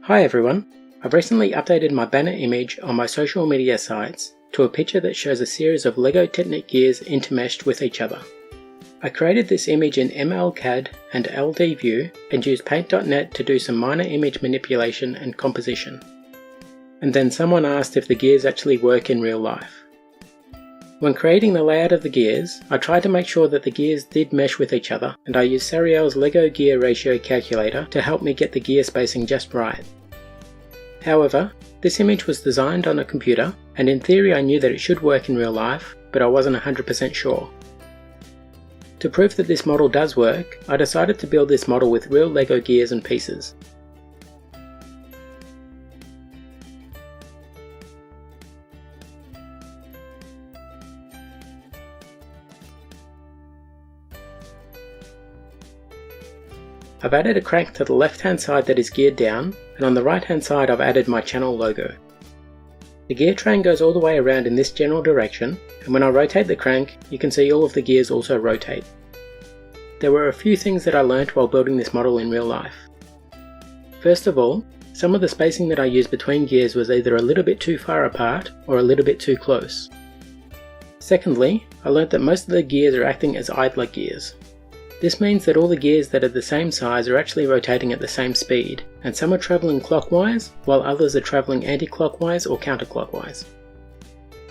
Hi everyone, I've recently updated my banner image on my social media sites to a picture that shows a series of LEGO Technic gears intermeshed with each other. I created this image in MLCAD and LDView and used Paint.net to do some minor image manipulation and composition. And then someone asked if the gears actually work in real life. When creating the layout of the gears, I tried to make sure that the gears did mesh with each other, and I used Serial's LEGO Gear Ratio calculator to help me get the gear spacing just right. However, this image was designed on a computer, and in theory I knew that it should work in real life, but I wasn't 100% sure. To prove that this model does work, I decided to build this model with real LEGO gears and pieces. I've added a crank to the left hand side that is geared down, and on the right hand side I've added my channel logo. The gear train goes all the way around in this general direction, and when I rotate the crank, you can see all of the gears also rotate. There were a few things that I learnt while building this model in real life. First of all, some of the spacing that I used between gears was either a little bit too far apart or a little bit too close. Secondly, I learnt that most of the gears are acting as idler gears. This means that all the gears that are the same size are actually rotating at the same speed, and some are travelling clockwise, while others are travelling anti-clockwise or counterclockwise.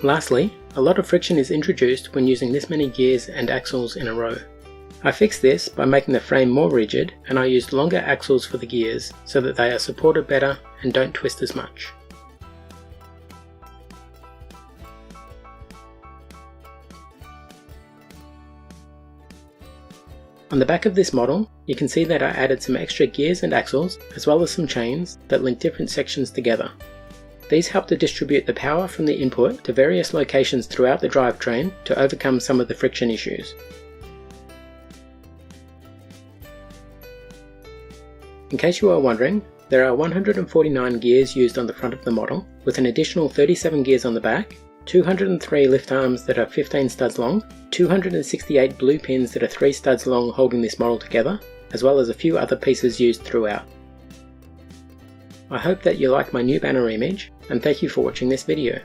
Lastly, a lot of friction is introduced when using this many gears and axles in a row. I fixed this by making the frame more rigid, and I used longer axles for the gears so that they are supported better and don't twist as much. On the back of this model, you can see that I added some extra gears and axles, as well as some chains that link different sections together. These help to distribute the power from the input to various locations throughout the drivetrain to overcome some of the friction issues. In case you are wondering, there are 149 gears used on the front of the model, with an additional 37 gears on the back, 203 lift arms that are 15 studs long, 268 blue pins that are 3 studs long holding this model together, as well as a few other pieces used throughout. I hope that you like my new banner image, and thank you for watching this video.